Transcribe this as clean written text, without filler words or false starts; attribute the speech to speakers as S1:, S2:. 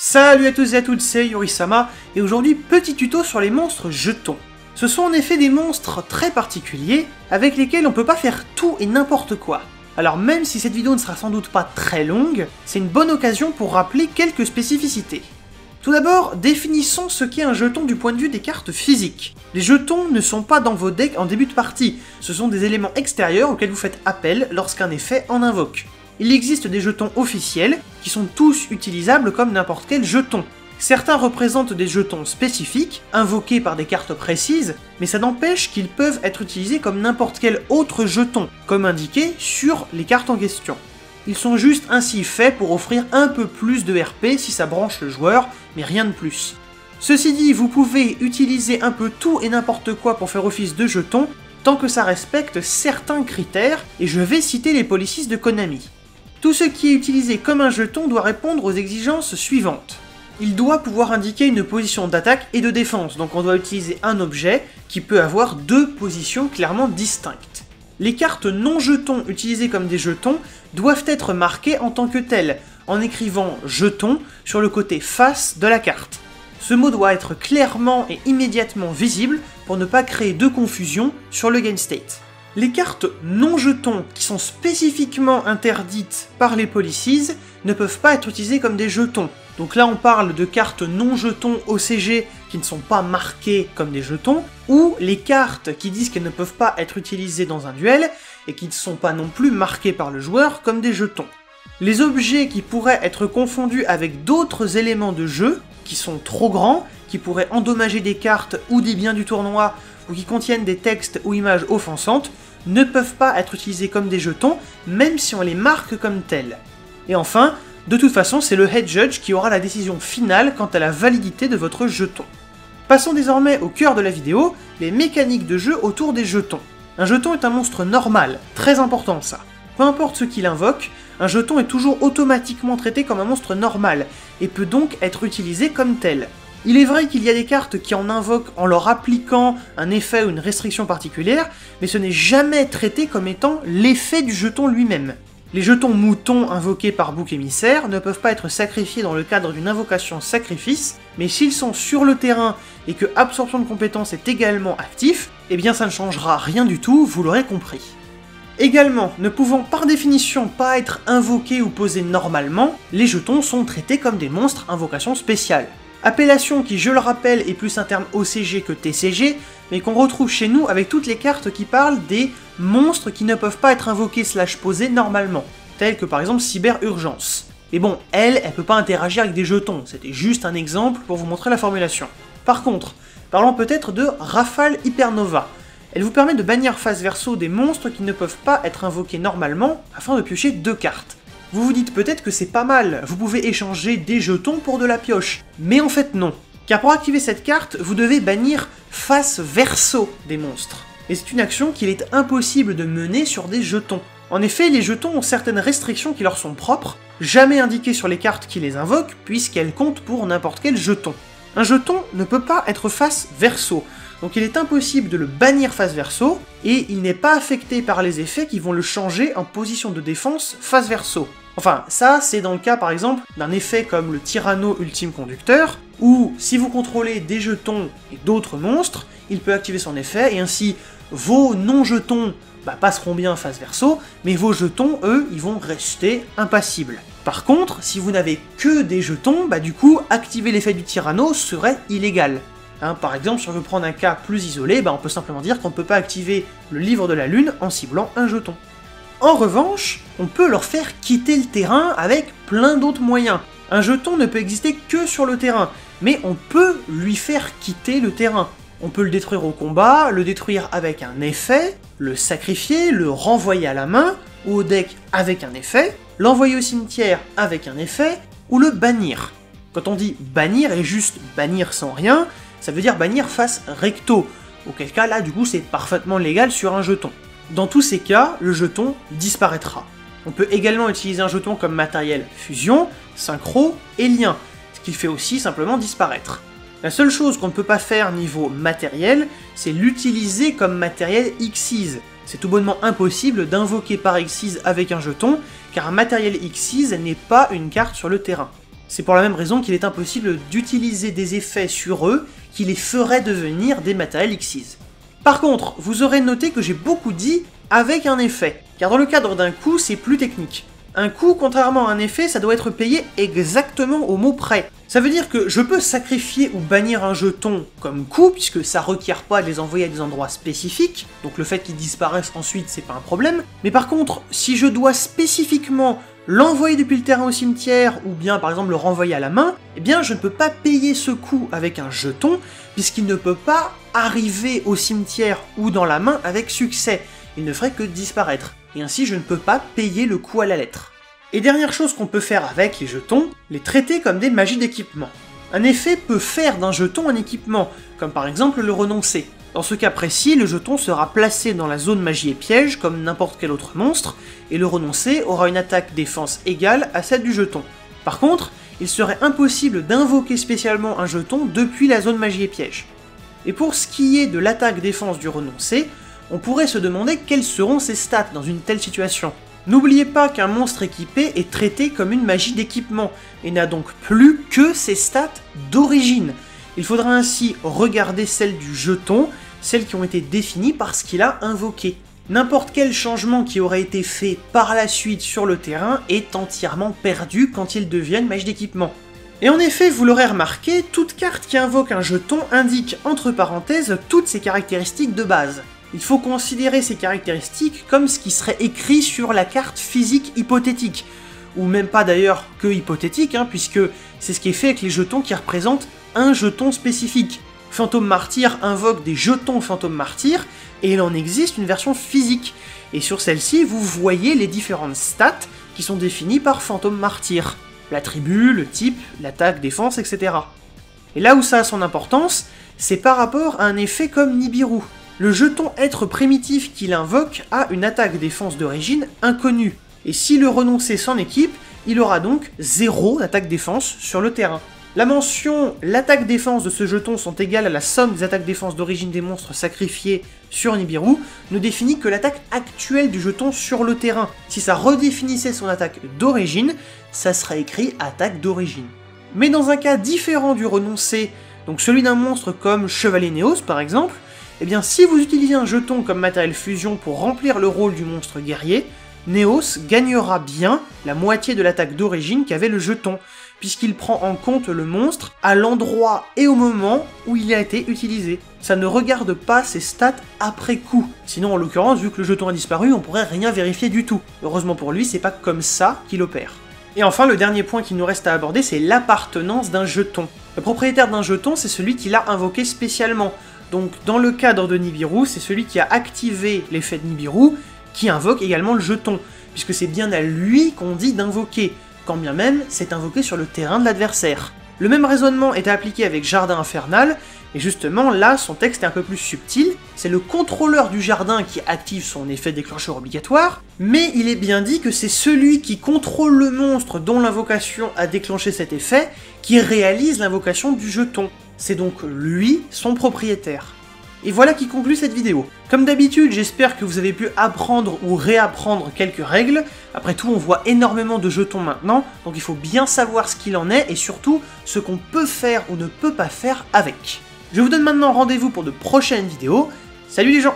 S1: Salut à tous et à toutes, c'est Yorisama, et aujourd'hui petit tuto sur les monstres jetons. Ce sont en effet des monstres très particuliers, avec lesquels on peut pas faire tout et n'importe quoi. Alors même si cette vidéo ne sera sans doute pas très longue, c'est une bonne occasion pour rappeler quelques spécificités. Tout d'abord, définissons ce qu'est un jeton du point de vue des cartes physiques. Les jetons ne sont pas dans vos decks en début de partie, ce sont des éléments extérieurs auxquels vous faites appel lorsqu'un effet en invoque. Il existe des jetons officiels, qui sont tous utilisables comme n'importe quel jeton. Certains représentent des jetons spécifiques, invoqués par des cartes précises, mais ça n'empêche qu'ils peuvent être utilisés comme n'importe quel autre jeton, comme indiqué sur les cartes en question. Ils sont juste ainsi faits pour offrir un peu plus de RP si ça branche le joueur, mais rien de plus. Ceci dit, vous pouvez utiliser un peu tout et n'importe quoi pour faire office de jeton, tant que ça respecte certains critères, et je vais citer les policies de Konami. Tout ce qui est utilisé comme un jeton doit répondre aux exigences suivantes. Il doit pouvoir indiquer une position d'attaque et de défense, donc on doit utiliser un objet qui peut avoir deux positions clairement distinctes. Les cartes non jetons utilisées comme des jetons doivent être marquées en tant que telles, en écrivant « jeton » sur le côté face de la carte. Ce mot doit être clairement et immédiatement visible pour ne pas créer de confusion sur le game state. Les cartes non-jetons, qui sont spécifiquement interdites par les policies, ne peuvent pas être utilisées comme des jetons. Donc là on parle de cartes non-jetons OCG qui ne sont pas marquées comme des jetons, ou les cartes qui disent qu'elles ne peuvent pas être utilisées dans un duel, et qui ne sont pas non plus marquées par le joueur comme des jetons. Les objets qui pourraient être confondus avec d'autres éléments de jeu, qui sont trop grands, qui pourraient endommager des cartes ou des biens du tournoi, ou qui contiennent des textes ou images offensantes, ne peuvent pas être utilisés comme des jetons, même si on les marque comme tels. Et enfin, de toute façon, c'est le Head Judge qui aura la décision finale quant à la validité de votre jeton. Passons désormais au cœur de la vidéo, les mécaniques de jeu autour des jetons. Un jeton est un monstre normal, très important ça. Peu importe ce qu'il invoque, un jeton est toujours automatiquement traité comme un monstre normal, et peut donc être utilisé comme tel. Il est vrai qu'il y a des cartes qui en invoquent en leur appliquant un effet ou une restriction particulière, mais ce n'est jamais traité comme étant l'effet du jeton lui-même. Les jetons moutons invoqués par bouc émissaire ne peuvent pas être sacrifiés dans le cadre d'une invocation sacrifice, mais s'ils sont sur le terrain et que absorption de compétences est également actif, eh bien ça ne changera rien du tout, vous l'aurez compris. Également, ne pouvant par définition pas être invoqués ou posés normalement, les jetons sont traités comme des monstres invocation spéciale. Appellation qui, je le rappelle, est plus un terme OCG que TCG, mais qu'on retrouve chez nous avec toutes les cartes qui parlent des monstres qui ne peuvent pas être invoqués / posés normalement, tels que par exemple Cyber Urgence. Mais bon, elle peut pas interagir avec des jetons, c'était juste un exemple pour vous montrer la formulation. Par contre, parlons peut-être de Rafale Hypernova. Elle vous permet de bannir face verso des monstres qui ne peuvent pas être invoqués normalement afin de piocher 2 cartes. Vous vous dites peut-être que c'est pas mal, vous pouvez échanger des jetons pour de la pioche. Mais en fait non. Car pour activer cette carte, vous devez bannir face verso des monstres. Et c'est une action qu'il est impossible de mener sur des jetons. En effet, les jetons ont certaines restrictions qui leur sont propres, jamais indiquées sur les cartes qui les invoquent, puisqu'elles comptent pour n'importe quel jeton. Un jeton ne peut pas être face verso, donc il est impossible de le bannir face verso, et il n'est pas affecté par les effets qui vont le changer en position de défense face verso. Enfin, ça c'est dans le cas par exemple d'un effet comme le Tyranno Ultime Conducteur, où si vous contrôlez des jetons et d'autres monstres, il peut activer son effet, et ainsi vos non-jetons passeront bien face verso, mais vos jetons, eux, ils vont rester impassibles. Par contre, si vous n'avez que des jetons, du coup, activer l'effet du Tyranno serait illégal. Par exemple, si on veut prendre un cas plus isolé, on peut simplement dire qu'on ne peut pas activer le livre de la lune en ciblant un jeton. En revanche, on peut leur faire quitter le terrain avec plein d'autres moyens. Un jeton ne peut exister que sur le terrain, mais on peut lui faire quitter le terrain. On peut le détruire au combat, le détruire avec un effet, le sacrifier, le renvoyer à la main, ou au deck avec un effet, l'envoyer au cimetière avec un effet, ou le bannir. Quand on dit bannir et juste bannir sans rien, ça veut dire bannir face recto, auquel cas là du coup c'est parfaitement légal sur un jeton. Dans tous ces cas, le jeton disparaîtra. On peut également utiliser un jeton comme matériel fusion, synchro et lien, ce qui fait aussi simplement disparaître. La seule chose qu'on ne peut pas faire niveau matériel, c'est l'utiliser comme matériel Xyz. C'est tout bonnement impossible d'invoquer par Xyz avec un jeton, car un matériel Xyz n'est pas une carte sur le terrain. C'est pour la même raison qu'il est impossible d'utiliser des effets sur eux qui les feraient devenir des Matériel Xyz. Par contre, vous aurez noté que j'ai beaucoup dit avec un effet, car dans le cadre d'un coup, c'est plus technique. Un coup, contrairement à un effet, ça doit être payé exactement au mot près. Ça veut dire que je peux sacrifier ou bannir un jeton comme coup, puisque ça requiert pas de les envoyer à des endroits spécifiques, donc le fait qu'ils disparaissent ensuite, c'est pas un problème. Mais par contre, si je dois spécifiquement l'envoyer depuis le terrain au cimetière, ou bien par exemple le renvoyer à la main, eh bien je ne peux pas payer ce coup avec un jeton, puisqu'il ne peut pas arriver au cimetière ou dans la main avec succès. Il ne ferait que disparaître, et ainsi je ne peux pas payer le coup à la lettre. Et dernière chose qu'on peut faire avec les jetons, les traiter comme des magies d'équipement. Un effet peut faire d'un jeton un équipement, comme par exemple le renoncer. Dans ce cas précis, le jeton sera placé dans la zone magie et piège comme n'importe quel autre monstre, et le renoncer aura une attaque-défense égale à celle du jeton. Par contre, il serait impossible d'invoquer spécialement un jeton depuis la zone magie et piège. Et pour ce qui est de l'attaque-défense du renoncer, on pourrait se demander quelles seront ses stats dans une telle situation. N'oubliez pas qu'un monstre équipé est traité comme une magie d'équipement, et n'a donc plus que ses stats d'origine. Il faudra ainsi regarder celles du jeton, celles qui ont été définies par ce qu'il a invoqué. N'importe quel changement qui aurait été fait par la suite sur le terrain est entièrement perdu quand il devient une magie d'équipement. Et en effet, vous l'aurez remarqué, toute carte qui invoque un jeton indique entre parenthèses toutes ses caractéristiques de base. Il faut considérer ces caractéristiques comme ce qui serait écrit sur la carte physique hypothétique, ou même pas d'ailleurs que hypothétique, puisque c'est ce qui est fait avec les jetons qui représentent un jeton spécifique. Fantôme Martyr invoque des jetons Fantôme Martyr, et il en existe une version physique, et sur celle-ci vous voyez les différentes stats qui sont définies par Fantôme Martyr. L'attribut, le type, l'attaque, défense, etc. Et là où ça a son importance, c'est par rapport à un effet comme Nibiru. Le jeton être primitif qu'il invoque a une attaque-défense d'origine inconnue, et si le renoncer s'en équipe, il aura donc 0 d'attaque-défense sur le terrain. La mention « l'attaque-défense de ce jeton sont égales à la somme des attaques-défense d'origine des monstres sacrifiés sur Nibiru » ne définit que l'attaque actuelle du jeton sur le terrain. Si ça redéfinissait son attaque d'origine, ça serait écrit « attaque d'origine ». Mais dans un cas différent du renoncer, donc celui d'un monstre comme Chevalier Néos par exemple, eh bien si vous utilisez un jeton comme matériel fusion pour remplir le rôle du monstre guerrier, Néos gagnera bien la moitié de l'attaque d'origine qu'avait le jeton, puisqu'il prend en compte le monstre à l'endroit et au moment où il a été utilisé. Ça ne regarde pas ses stats après coup. Sinon, en l'occurrence, vu que le jeton a disparu, on pourrait rien vérifier du tout. Heureusement pour lui, c'est pas comme ça qu'il opère. Et enfin, le dernier point qu'il nous reste à aborder, c'est l'appartenance d'un jeton. Le propriétaire d'un jeton, c'est celui qui l'a invoqué spécialement. Donc, dans le cadre de Nibiru, c'est celui qui a activé l'effet de Nibiru, qui invoque également le jeton, puisque c'est bien à lui qu'on dit d'invoquer, quand bien même c'est invoqué sur le terrain de l'adversaire. Le même raisonnement est appliqué avec Jardin Infernal, et justement là son texte est un peu plus subtil, c'est le contrôleur du jardin qui active son effet déclencheur obligatoire, mais il est bien dit que c'est celui qui contrôle le monstre dont l'invocation a déclenché cet effet, qui réalise l'invocation du jeton. C'est donc lui, son propriétaire. Et voilà qui conclut cette vidéo. Comme d'habitude, j'espère que vous avez pu apprendre ou réapprendre quelques règles. Après tout, on voit énormément de jetons maintenant, donc il faut bien savoir ce qu'il en est et surtout ce qu'on peut faire ou ne peut pas faire avec. Je vous donne maintenant rendez-vous pour de prochaines vidéos. Salut les gens!